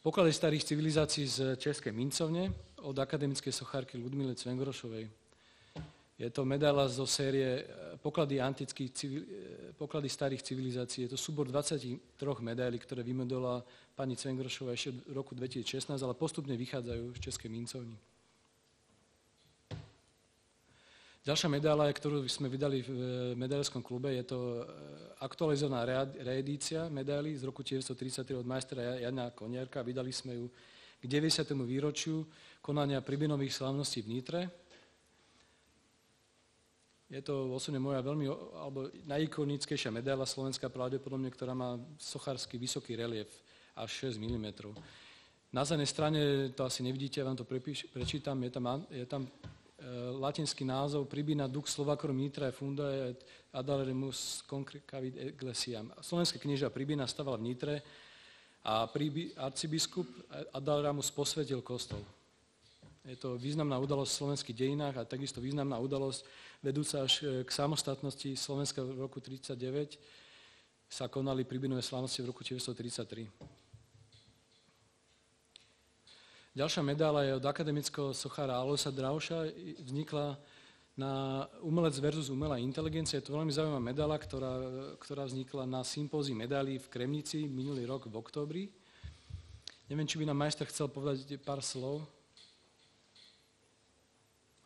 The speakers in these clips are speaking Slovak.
Poklady starých civilizácií z Českej mincovne od akademickej sochárky Ludmily Cvengrošovej. Je to medaila zo série Poklady starých civilizácií. Je to súbor 23 medailí, ktoré vymodelovala pani Cvengrošová ešte v roku 2016, ale postupne vychádzajú z Českej mincovny. Ďalšia medaila, ktorú sme vydali v medailerskom klube, je to aktualizovaná reedícia medaily z roku 1933 od majstra Jana Koniarka. Vydali sme ju k 90. výročiu konania Pribinových slávností v Nitre. Je to osobne moja alebo najikonickejšia medaila slovenská pravdepodobne, ktorá má sochársky vysoký relief až 6 mm. Na zadnej strane, to asi nevidíte, ja vám to prečítam, je tam latinský názov Pribina dux Slovaccorum Nitrae fundae et adaleremus concrecavit ecclesiam. Slovenské knieža Pribina staval v Nitre a arcibiskup Adaleramus posvetil kostol. Je to významná udalosť v slovenských dejinách a takisto významná udalosť vedúca až k samostatnosti Slovenska v roku 1939 sa konali Pribinové slávnosti v roku 1933. Ďalšia medaila je od akademického sochára Aloisa Drauša, vznikla na umelec versus umelá inteligencia. Je to veľmi zaujímavá medaila, ktorá vznikla na sympózii medailí v Kremnici minulý rok v októbri. Neviem, či by nám majster chcel povedať pár slov.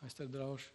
Majster Drauš.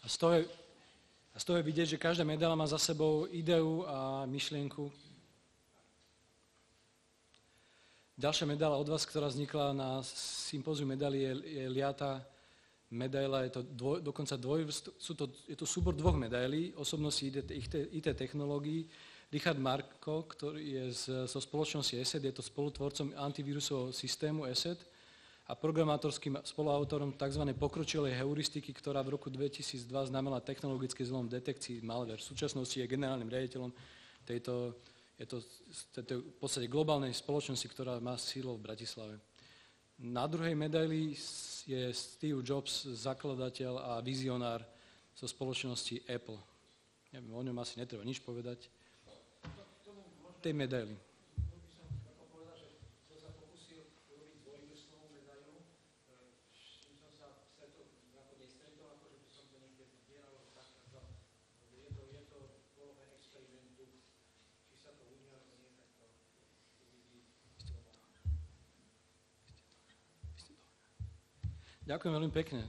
A z toho je vidieť, že každá medaila má za sebou ideu a myšlienku. Ďalšia medaila od vás, ktorá vznikla na sympóziu medailí, je liata medaila. Je to dokonca je to súbor dvoch medailí, osobnosti IT technológií. Richard Marko, ktorý je zo spoločnosti ESET, je to spolutvorcom antivírusového systému ESET a programátorským spoluautorom tzv. Pokročilej heuristiky, ktorá v roku 2002 znamenala technologický zlom v detekcii malware. V súčasnosti je generálnym riaditeľom tejto v podstate globálnej spoločnosti, ktorá má sídlo v Bratislave. Na druhej medaili je Steve Jobs, zakladateľ a vizionár zo spoločnosti Apple. Neviem, o ňom asi netreba nič povedať. Tej medaili. Ďakujem veľmi pekne.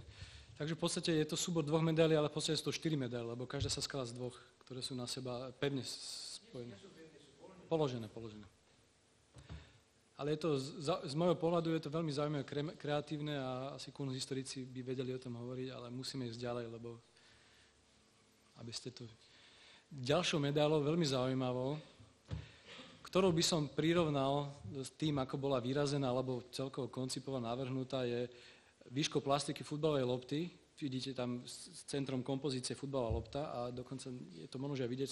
Takže v podstate je to súbor dvoch medailí, ale v podstate sú to 4 medaily, lebo každá sa skladá z dvoch, ktoré sú na seba pevne spojené. Položené. Ale je to, z môjho pohľadu je to veľmi zaujímavé, kreatívne a asi historici by vedeli o tom hovoriť, ale musíme ísť ďalej, lebo aby ste to... Ďalšou medailou, veľmi zaujímavou, ktorou by som prirovnal s tým, ako bola vyrazená alebo celkovo koncipovaná, navrhnutá, je výškou plastiky futbalovej lopty. Vidíte tam s centrom kompozície futbalová lopta a dokonca je to možno aj vidieť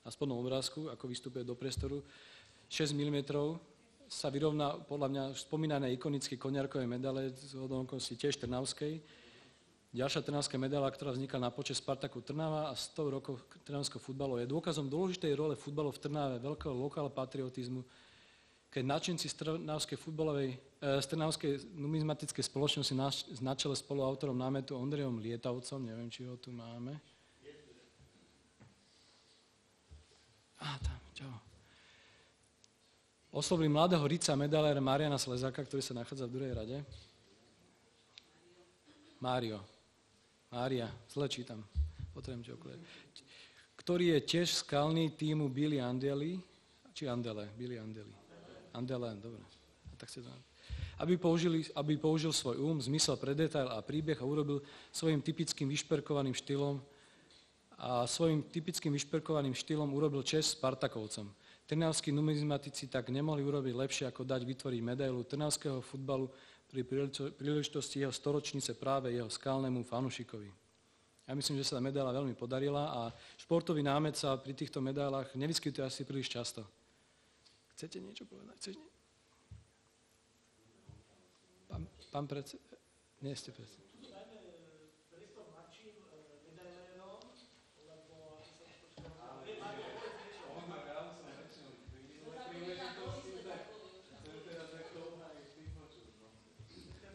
na spodnom obrázku, ako vystupuje do priestoru. 6 mm sa vyrovná podľa mňa spomínané ikonické Koniarkové medaile z okolností tiež trnavskej. Ďalšia trnavská medaila, ktorá vznikla na počesť Spartaku Trnava a 100 rokov trnavského futbalu, je dôkazom dôležitej role futbalu v Trnave, veľkého lokál patriotizmu, keď nadšenci z Trnavskej numizmatickej spoločnosti na čele spoluautorom námetu Ondrejom Lietavcom, neviem, či ho tu máme. Tam, čau. Oslovili mladého rica medailéra Mariana Slezáka, ktorý sa nachádza v druhej rade. Mária, zle čítam, potrebujem ti okuliare. Ktorý je tiež skalný týmu Billy Andeli, či Andele, Billy Andeli. Andele, dobre. Tak si to... Aby použil svoj zmysel pre detail a príbeh a urobil svojim typickým vyšperkovaným štýlom urobil česť Spartakovcom. Trnavskí numizmatici tak nemohli urobiť lepšie, ako dať vytvoriť medailu trnavského futbalu pri príležitosti jeho storočnice práve jeho skalnému fanúšikovi. Ja myslím, že sa tá medaila veľmi podarila a športový námet sa pri týchto medailách nevyskytuje asi príliš často. Chcete niečo povedať? Pán predseda? Nie ste predseda.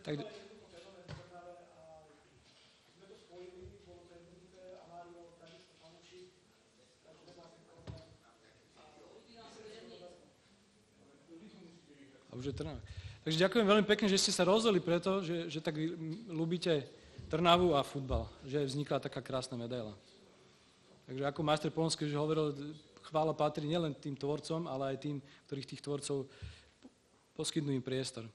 Tak, a už je Trnava. Takže ďakujem veľmi pekne, že ste sa rozhodli preto, že tak ľúbite Trnavu a futbal, že vznikla taká krásna medaila. Takže ako majster Polonský už hovoril, chvála patrí nielen tým tvorcom, ale aj tým, ktorých tých tvorcov poskytnú im priestor.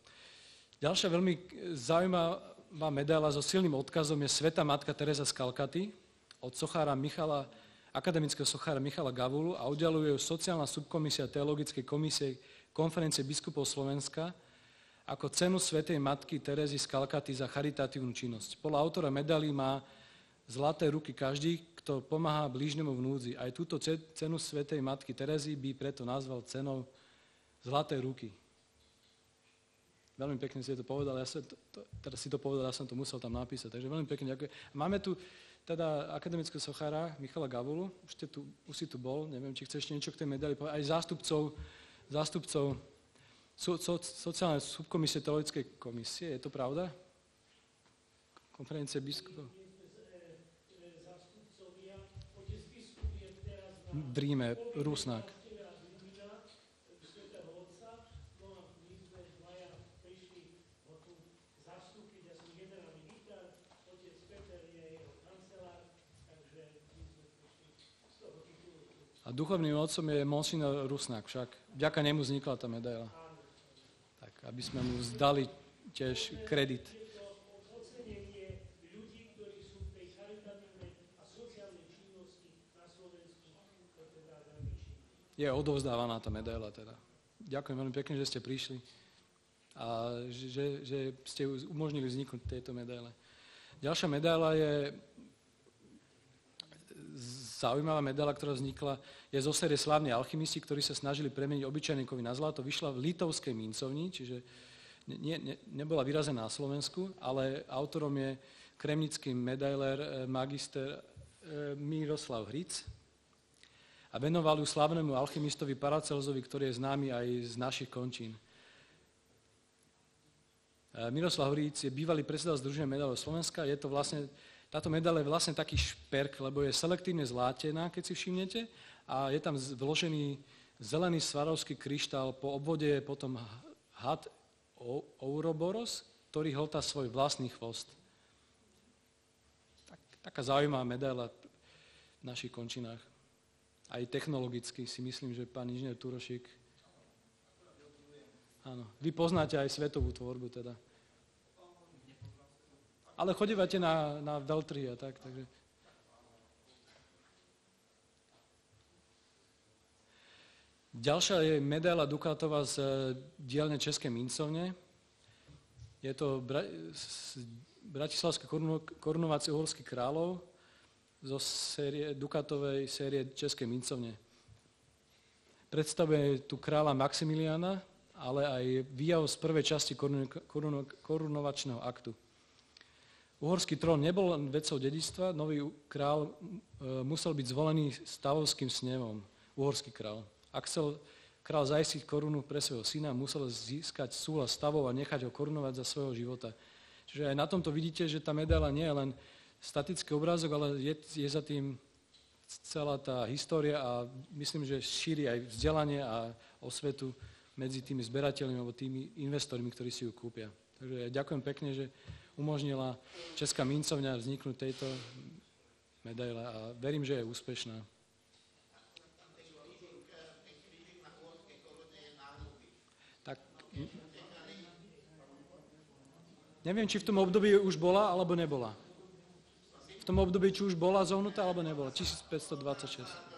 Ďalšia veľmi zaujímavá medaila so silným odkazom je Svätá matka Tereza z Kalkaty od akademického sochára Michala Gavulu a udeľuje ju sociálna subkomisia Teologickej komisie Konferencie biskupov Slovenska ako cenu Svätej matky Terezy z Kalkaty za charitatívnu činnosť. Podľa autora medaily má zlaté ruky každý, kto pomáha blížnemu v núdzi. Aj túto cenu Svätej matky Terezy by preto nazval cenou Zlaté ruky. Veľmi pekne si to povedal, ja som to musel tam napísať, takže veľmi pekne ďakujem. Máme tu teda akademického sochára Michala Gavulu, už si tu bol, neviem, či chceš niečo k tej medaili povedať, aj zástupcov sociálnej subkomisie Teologickej komisie, je to pravda? Konferencie biskupov? V Ríme, Rusnák. A duchovným otcom je monsignor Rusnák však. Vďaka nemu vznikla tá medaila. Tak, aby sme mu zdali tiež kredit. Je odovzdávaná tá medaila teda. Ďakujem veľmi pekne, že ste prišli a že ste umožnili vzniknúť tejto medaile. Ďalšia medaila je zaujímavá medaila, ktorá vznikla, je zo série Slávni alchymisti, ktorí sa snažili premeniť obyčajné kovy na zlato. Vyšla v litovskej mincovni, čiže nebola vyrazená na Slovensku, ale autorom je kremnický medailer magister Miroslav Hric a venoval ju slávnemu alchymistovi Paracelsovi, ktorý je známy aj z našich končín. Miroslav Hric je bývalý predseda Združenia medailov Slovenska, táto medaila je vlastne taký šperk, lebo je selektívne zlátená, keď si všimnete, a je tam vložený zelený Swarovský kryštál, po obvode je potom had Ouroboros, ktorý hltá svoj vlastný chvost. Taká zaujímavá medaila v našich končinách. Aj technologicky si myslím, že pán inžinier Turošík. Áno, vy poznáte aj svetovú tvorbu teda. Ale chodívate na veľtry a tak, takže... Ďalšia je medaila dukátová z dielne Českej mincovne. Je to bratislavské korunovacie uhorských kráľov zo dukátovej série Českej mincovne. Predstavuje tu kráľa Maximiliána, ale aj výjav z prvej časti korunovačného aktu. Uhorský trón nebol len vecou dedičstva, nový král musel byť zvolený stavovským snevom, uhorský král. Ak chcel král zajistiť korunu pre svojho syna, musel získať súhlas stavov a nechať ho korunovať za svojho života. Čiže aj na tomto vidíte, že tá medaila nie je len statický obrázok, ale je za tým celá tá história a myslím, že šíri aj vzdelanie a osvetu medzi tými zberateľmi alebo tými investormi, ktorí si ju kúpia. Takže ja ďakujem pekne, že umožnila Česká mincovňa vzniknúť tejto medaile a verím, že je úspešná. Tak, neviem, či v tom období už bola, alebo nebola. V tom období, či už bola zohnutá, alebo nebola. 1526.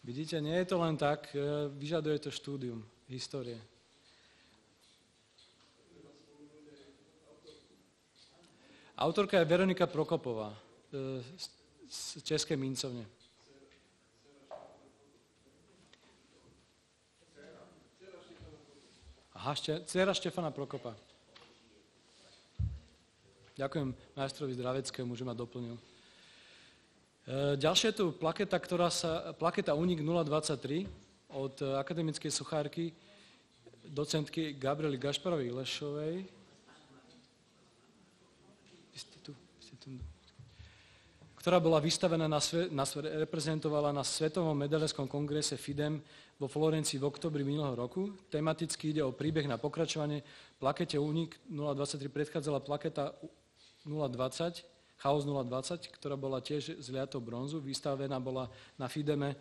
Vidíte, nie je to len tak, vyžaduje to štúdium histórie. Autorka je Veronika Prokopová z Českej mincovne. Aha, dcera Štefana Prokopa. Ďakujem majstrovi Zdraveckému, že ma doplnil. Ďalšia je tu plaketa Únik 023 od akademickej sochárky docentky Gabriely Gašparovej-Lešovej. Ktorá bola vystavená reprezentovala na Svetovom medailérskom kongrese FIDEM vo Florencii v októbri minulého roku. Tematicky ide o príbeh na pokračovanie. Plakete Únik 023 predchádzala plaketa 020, Chaos 020, ktorá bola tiež z liatou bronzu, vystavená bola na FIDEMe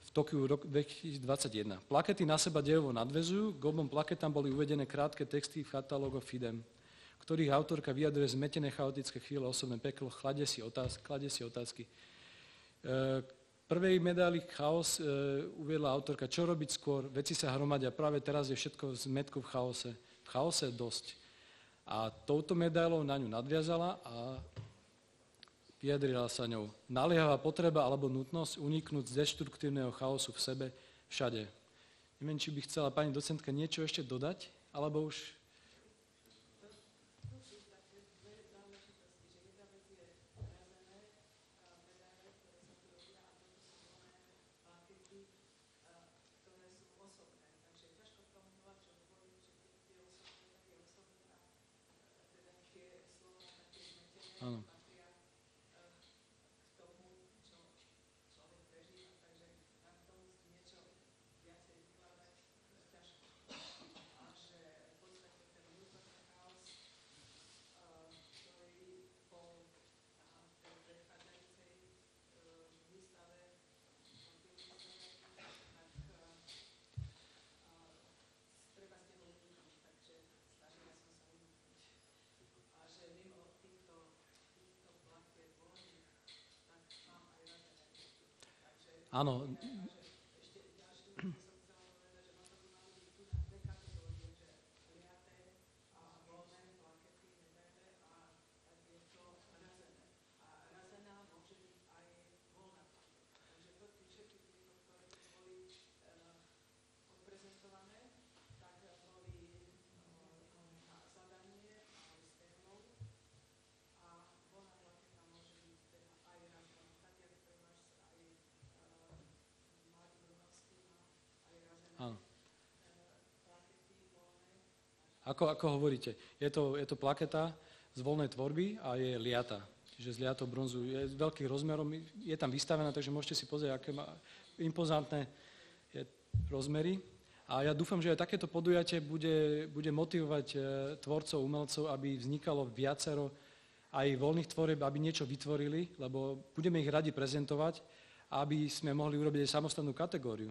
v Tokiu rok 2021. Plakety na seba dejovo nadväzujú, k obom plaketám boli uvedené krátke texty v katalógoch FIDEM, ktorých autorka vyjadruje zmetené chaotické chvíle, osobné peklo, kladie si otázky. Prvej medaili Chaos uviedla autorka, čo robiť skôr, veci sa hromadia, práve teraz je všetko zmetku v chaose. V chaose dosť. A touto medailou na ňu nadviazala a vyjadrila sa ňou. Naliehavá potreba alebo nutnosť uniknúť z deštruktívneho chaosu v sebe všade. Neviem, či by chcela pani docentka niečo ešte dodať, alebo už... Áno. Áno. Áno. Ako hovoríte, je to plaketa z voľnej tvorby a je liata. Čiže z liatou bronzu je veľkých rozmerov, je tam vystavená, takže môžete si pozrieť, aké má impozantné rozmery. A ja dúfam, že aj takéto podujatie bude motivovať tvorcov, umelcov, aby vznikalo viacero aj voľných tvorieb, aby niečo vytvorili, lebo budeme ich radi prezentovať, aby sme mohli urobiť aj samostatnú kategóriu.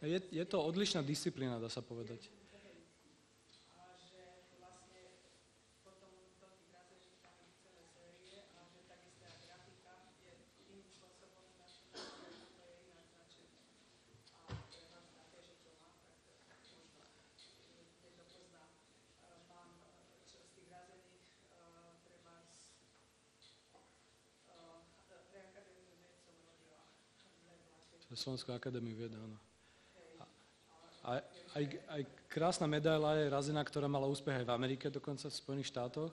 Je to odlišná disciplína, dá sa povedať. Slovenská akadémia vied, áno. Aj krásna medaila je razená, ktorá mala úspech aj v Amerike, dokonca v Spojených štátoch,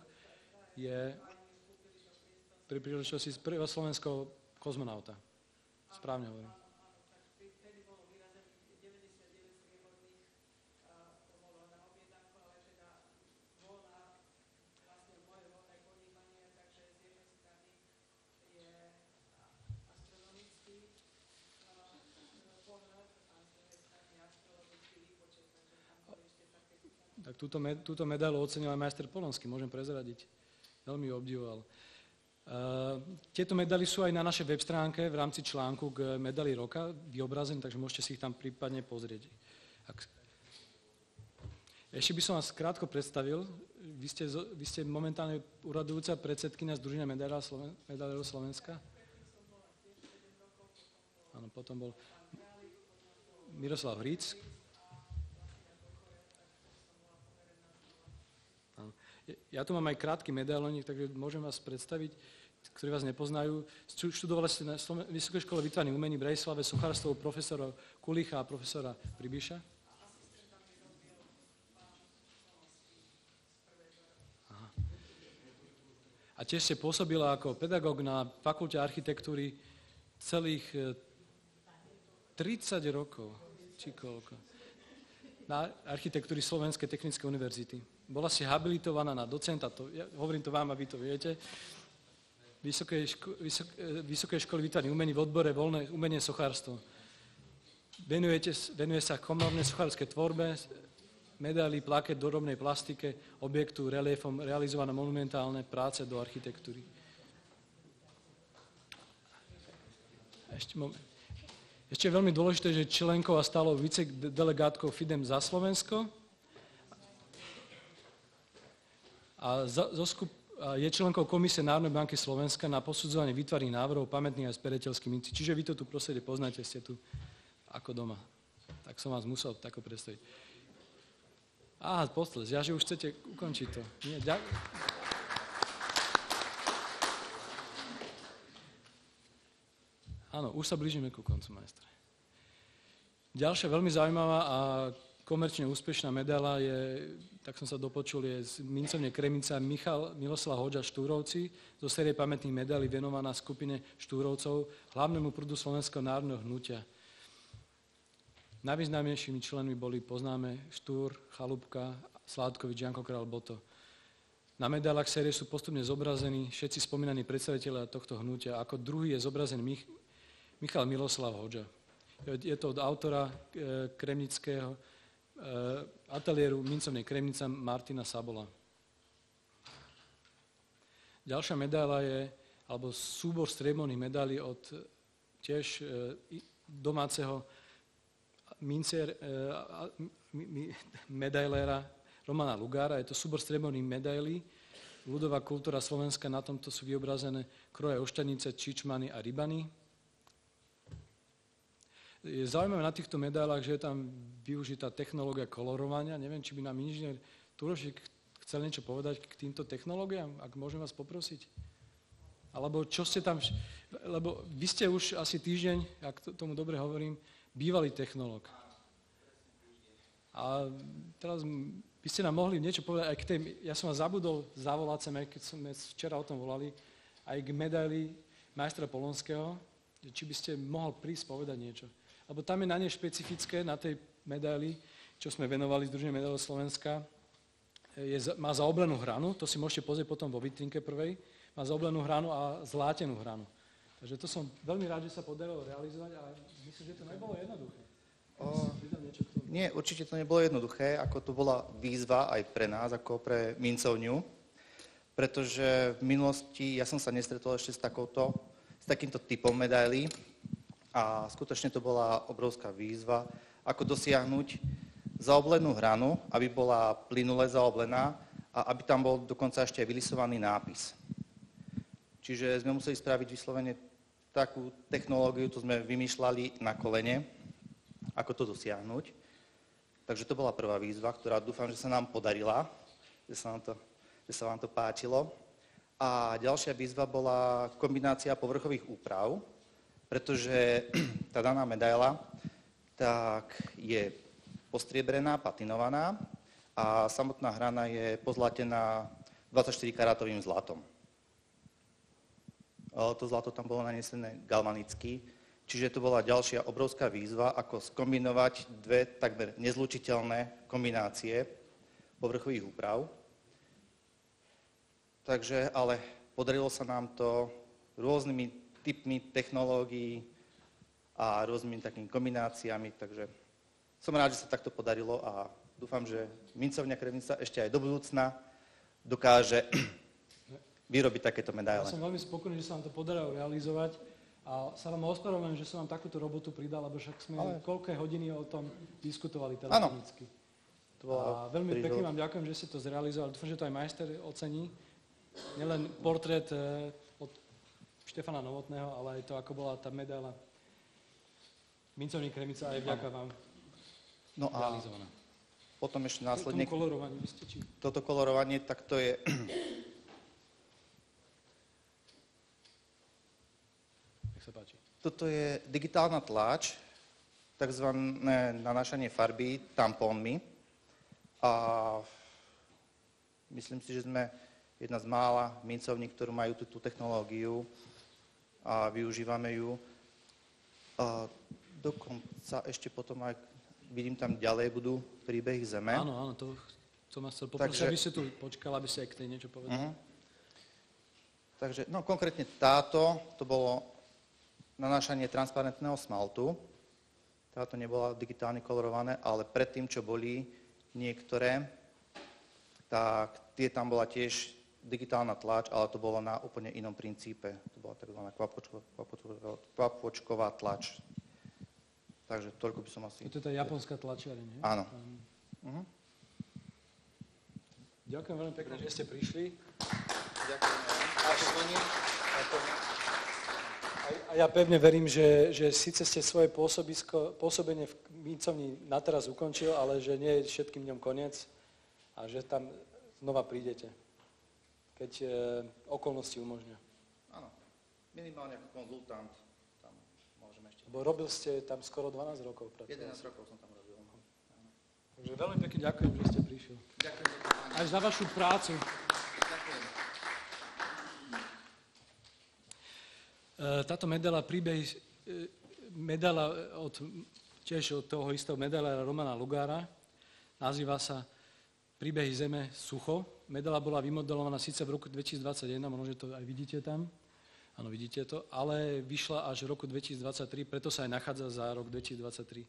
je pri príležitosti prvého slovenského kozmonauta. Správne hovorím. Tak túto medailu ocenil aj majster Polonský, môžem prezradiť. Veľmi ju obdivoval. Tieto medaily sú aj na našej web stránke v rámci článku k medaili roka vyobrazené, takže môžete si ich tam prípadne pozrieť. Ešte by som vás krátko predstavil. Vy ste momentálne uradujúca predsedkyňa Združenia medailárov Slovenska. Áno, potom bol Miroslav Hric. Ja tu mám aj krátky medailónik, takže môžem vás predstaviť, ktorí vás nepoznajú. Študovali ste na Vysokej škole výtvarných umení v Bratislave sochárstvo profesora Kulicha a profesora Pribiša. Aha. A tiež ste pôsobila ako pedagóg na fakulte architektúry celých 30 rokov, či koľko, na architektúry Slovenskej technickej univerzity. Bola si habilitovaná na docenta, hovorím to vám, a vy to viete, Vysokej školy výtvarných umení v odbore voľné umenie sochárstvo. Venuje sa komornej sochárskej tvorbe, medaily, plaket, dorobnej plastike, objektu, reliefom, realizované monumentálne práce do architektúry. Ešte je veľmi dôležité, že členkou a stálou vicedelegátkou FIDEM za Slovensko a je členkou Komisie Národnej banky Slovenska na posudzovanie výtvarných návrhov pamätných a zberateľských mincí. Čiže vy to tu prostredie poznáte, ste tu ako doma. Tak som vás musel tako predstaviť. Aha, postles, ja že už chcete ukončiť to. Nie, Áno, už sa blížime ku koncu, majstre. Ďalšia veľmi zaujímavá a komerčne úspešná medaila je, tak som sa dopočul, je z mincovne Kremnica Miloslav Hoďa Štúrovci zo série pamätných medailí venovaná skupine Štúrovcov, hlavnému prúdu Slovenského národného hnutia. Najvýznamnejšími členmi poznáme Štúr, Chalúbka, Sládkovič, Janko Král, Boto. Na medailách série sú postupne zobrazení všetci spomínaní predstavitelia tohto hnutia. Ako druhý je zobrazený Michal Miloslav Hoďa. Je to od autora kremnického ateliéru mincovnej Kremnica Martina Sabola. Ďalšia medaila je, alebo súbor strieborných medailí od tiež domáceho medailéra Romana Lugára. Je to súbor strieborných medailí. Ľudová kultúra Slovenska, na tomto sú vyobrazené kroje oštanice, čičmany a rybany. Je zaujímavé na týchto medailách, že je tam využitá technológia kolorovania. Neviem, či by nám inžinier Turošik chcel niečo povedať k týmto technológiám, ak môžem vás poprosiť. Alebo čo ste tam, lebo vy ste už asi týždeň, ak tomu dobre hovorím, bývalý technológ. A teraz by ste nám mohli niečo povedať aj k tej, ja som vás zabudol zavolať sem, keď sme včera o tom volali, aj k medaili majstra Polonského, či by ste mohol prísť povedať niečo. Lebo tam je na nej špecifické, na tej medaili, čo sme venovali Združeniu medailov Slovenska, má zaoblenú hranu, to si môžete pozrieť potom vo vitrinke prvej, má zaoblenú hranu a zlátenú hranu. Takže to som veľmi rád, že sa podarilo realizovať, ale myslím, že to nebolo jednoduché. Nie, určite to nebolo jednoduché, ako to bola výzva aj pre nás, ako pre mincovňu, pretože v minulosti ja som sa nestretol ešte s takýmto typom medailí a skutočne to bola obrovská výzva, ako dosiahnuť zaoblenú hranu, aby bola plynule zaoblená a aby tam bol dokonca ešte aj vylisovaný nápis. Čiže sme museli spraviť vyslovene takú technológiu, to sme vymýšľali na kolene, ako to dosiahnuť. Takže to bola prvá výzva, ktorá dúfam, že sa nám podarila, že sa vám to páčilo. A ďalšia výzva bola kombinácia povrchových úprav, pretože tá daná medaila tak je postriebrená, patinovaná a samotná hrana je pozlatená 24-karátovým zlatom. To zlato tam bolo nanesené galvanicky, čiže to bola ďalšia obrovská výzva, ako skombinovať dve takmer nezlučiteľné kombinácie povrchových úprav. Takže, ale podarilo sa nám to rôznymi typmi technológií a rôznymi takými kombináciami, takže som rád, že sa takto podarilo a dúfam, že mincovňa Kremnica ešte aj do budúcna dokáže vyrobiť takéto medaile. Ja som veľmi spokojný, že sa vám to podarilo realizovať a sa vám ospravedlňujem, že som vám takúto robotu pridal, lebo však sme koľké hodiny o tom diskutovali telefonicky. A veľmi pekne vám ďakujem, že ste to zrealizovali. Dúfam, že to aj majster ocení. Nielen portrét od Štefana Novotného, ale aj to, ako bola tá medaila mincovní Kremnica, aj vďaka vám realizovaná. Potom ešte následne... Toto kolorovanie, tak to je... Nech sa páči. Toto je digitálna tlač, takzvané nanášanie farby tampónmi. A myslím si, že sme jedna z mála mincovní, ktorú majú tú technológiu a využívame ju. A dokonca ešte potom aj, vidím tam ďalej, budú príbehy Zeme. Áno, to som vás chcel poprosiť, aby ste tu počkali, aby ste aj k tej niečo povedali. Takže, konkrétne táto, to bolo nanášanie transparentného smaltu. Táto nebola digitálne kolorované, ale predtým, čo boli niektoré, tak tie tam bola tiež digitálna tlač, ale to bolo na úplne inom princípe. To bola tzv. Kvapôčková tlač. Takže toľko by som asi... To je tá japonská tlačiareň, nie? Áno. Ďakujem veľmi pekne, že ste prišli. Ďakujem. A ja pevne verím, že síce ste svoje pôsobenie v mincovni na teraz ukončil, ale že nie je všetkým dňom koniec a že tam znova prídete, keď okolnosti umožňujú. Áno, minimálne ako konzultant tam môžeme ešte... Lebo robil ste tam skoro 12 rokov. 11 rokov som tam robil. Áno. Takže veľmi pekne ďakujem, že ste prišli. Ďakujem. Aj za vašu prácu. Ďakujem. Táto medaila, tiež od toho istého medaila Romana Lugára, nazýva sa Príbehy Zeme sucho. Medaila bola vymodelovaná síce v roku 2021, možno, že to aj vidíte tam, áno, vidíte to, ale vyšla až v roku 2023, preto sa aj nachádza za rok 2023.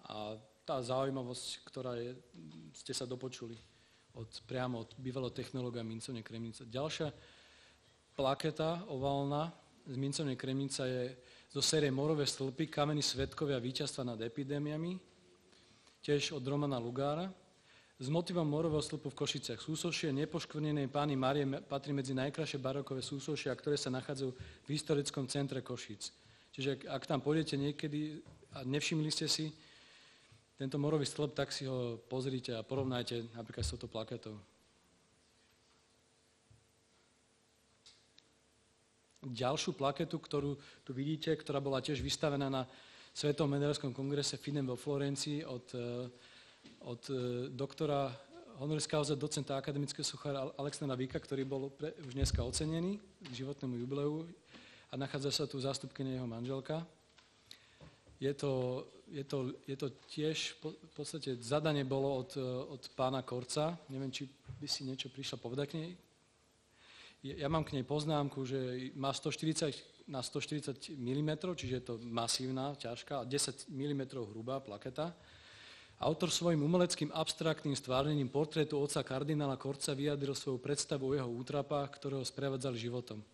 A tá zaujímavosť, ktorá ste sa dopočuli priamo od bývalého technológa mincovne Kremnica. Ďalšia plaketa oválna z mincovne Kremnica je zo série Morové stĺpy, kamení svedkovia víťazstva nad epidémiami, tiež od Romana Lugára. S motivom Morového stĺpu v Košiciach. Súsošie nepoškvrnenej Panny Márie patrí medzi najkrajšie barokové súsošia, ktoré sa nachádzajú v historickom centre Košíc. Čiže ak tam pôjdete niekedy a nevšimli ste si tento Morový stĺp, tak si ho pozrite a porovnajte napríklad s touto plaketou. Ďalšiu plaketu, ktorú tu vidíte, ktorá bola tiež vystavená na Svetovom medailárskom kongrese FIDEM vo Florencii od doktora honoris causa docenta akademického sochára Alexandra Víka, ktorý bol už dneska ocenený k životnému jubileu a nachádza sa tu zástupkyňa jeho manželka. Je to tiež, v podstate zadanie bolo od pána Korca, neviem, či by si niečo prišla povedať k nej. Ja mám k nej poznámku, že má 140 na 140 mm, čiže je to masívna, ťažká, 10 mm hrubá plaketa. Autor svojim umeleckým abstraktným stvárnením portrétu otca kardinála Korca vyjadril svoju predstavu o jeho útrapách, ktoré ho sprevádzali životom.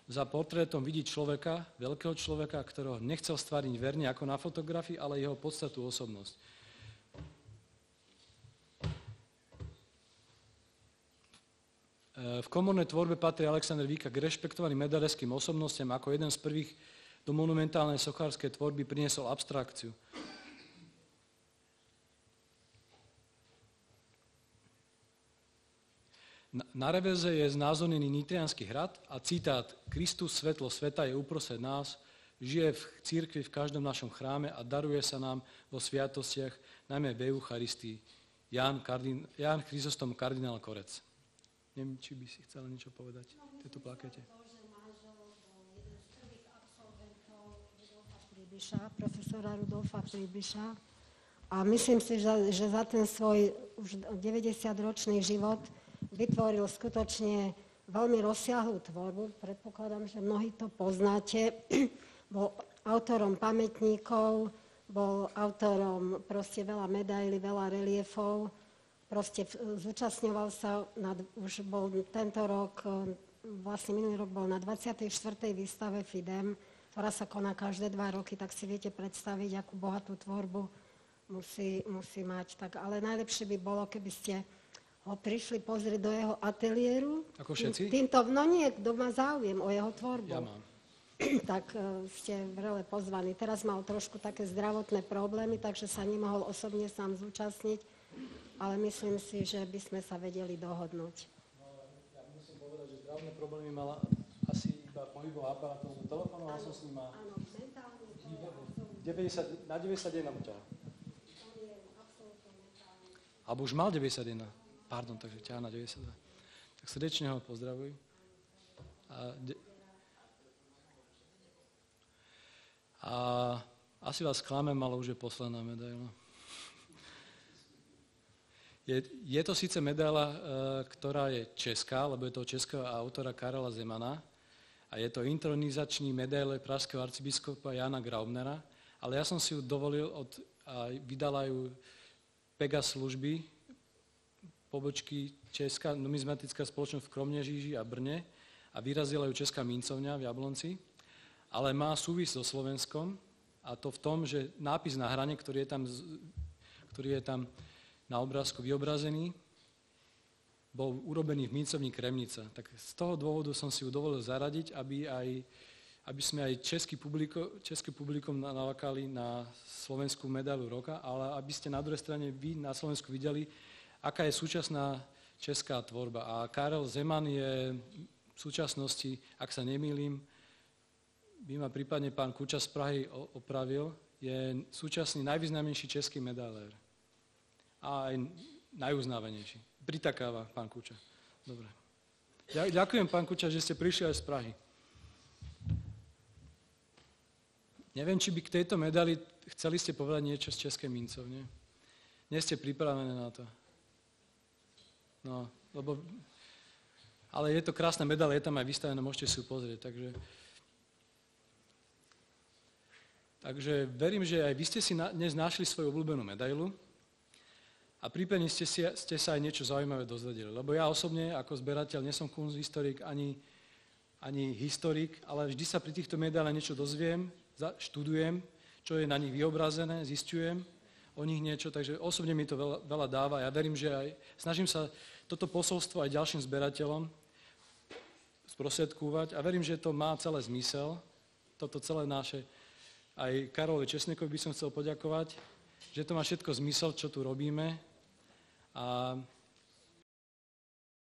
Za portrétom vidí človeka, veľkého človeka, ktorého nechcel stvárniť verne ako na fotografii, ale jeho podstatu osobnosť. V komornej tvorbe patrí Alexander Víka k rešpektovaným medailským osobnostiam, ako jeden z prvých do monumentálnej sochárskej tvorby priniesol abstrakciu. Na reverze je znázornený Nitriansky hrad a citát Kristus, svetlo sveta, je uprostred nás, žije v cirkvi, v každom našom chráme a daruje sa nám vo sviatostiach, najmä v Eucharistii. Ján Chrysostom kardinál Korec. Neviem, či by si chcela niečo povedať v tejto plakete. Profesora Rudolfa Príbyša. A myslím si, že za ten svoj už 90-ročný život vytvoril skutočne veľmi rozsiahlu tvorbu. Predpokladám, že mnohí to poznáte. Bol autorom pamätníkov, bol autorom proste veľa medailí, veľa reliefov. Proste zúčastňoval sa, už bol tento rok, vlastne minulý rok bol na 24. výstave FIDEM, ktorá sa koná každé 2 roky, tak si viete predstaviť, akú bohatú tvorbu musí mať. Tak, ale najlepšie by bolo, keby ste ho prišli pozrieť do jeho ateliéru. Ako všetci? No nie, kto má záujem o jeho tvorbu. Ja mám. Tak ste vrele pozvaní. Teraz mal trošku také zdravotné problémy, takže sa nemohol osobne sám zúčastniť, ale myslím si, že by sme sa vedeli dohodnúť. No, ja musím povedať, že zdravotné problémy mala asi iba pohybový aparát, telefonoval som s ním a 90, na 91 ťaha. Alebo už mal 91. Pardon, takže ťaha na 92. Tak srdečne ho pozdravuj. A asi vás sklamem, ale už je posledná medaila. Je to síce medaila, ktorá je česká, lebo je to českého autora Karela Zemana a je to intronizačný medaile pražského arcibiskupa Jána Graubnera, ale ja som si ju dovolil a vydala ju Pegas služby, pobočky Česká numizmatická spoločnosť v Kromnežíži a Brne a vyrazila ju Česká mincovňa v Jablonci, ale má súvis so Slovenskom a to v tom, že nápis na hrane, ktorý je tam na obrázku vyobrazený, bol urobený v mincovni Kremnica. Tak z toho dôvodu som si ju dovolil zaradiť, aby sme aj český publikum nalákali na slovenskú medailu roka, ale aby ste na druhej strane vy na Slovensku videli, aká je súčasná česká tvorba. A Karel Zeman je v súčasnosti, ak sa nemýlim, by ma prípadne pán Kuča z Prahy opravil, je súčasný najvýznamnejší český medailér. A aj najuznávanejší. Pritakáva pán Kuča. Dobre. Ďakujem, pán Kuča, že ste prišli aj z Prahy. Neviem, či by k tejto medaili chceli ste povedať niečo z Českej mincovne. Nie ste pripravené na to. No, lebo... Ale je to krásna medaila, je tam aj vystavená, môžete si ju pozrieť. Takže verím, že aj vy ste si dnes našli svoju obľúbenú medailu a prípadne ste sa aj niečo zaujímavé dozvedeli. Lebo ja osobne, ako zberateľ, nie som kunsthistorik ani historik, ale vždy sa pri týchto medailách niečo dozviem, študujem, čo je na nich vyobrazené, zistujem o nich niečo, takže osobne mi to veľa dáva. Ja verím, že aj snažím sa toto posolstvo aj ďalším zberateľom sprostredkovať a verím, že to má celé zmysel, toto celé naše. Aj Karolovi Česnekovi by som chcel poďakovať, že to má všetko zmysel, čo tu robíme. A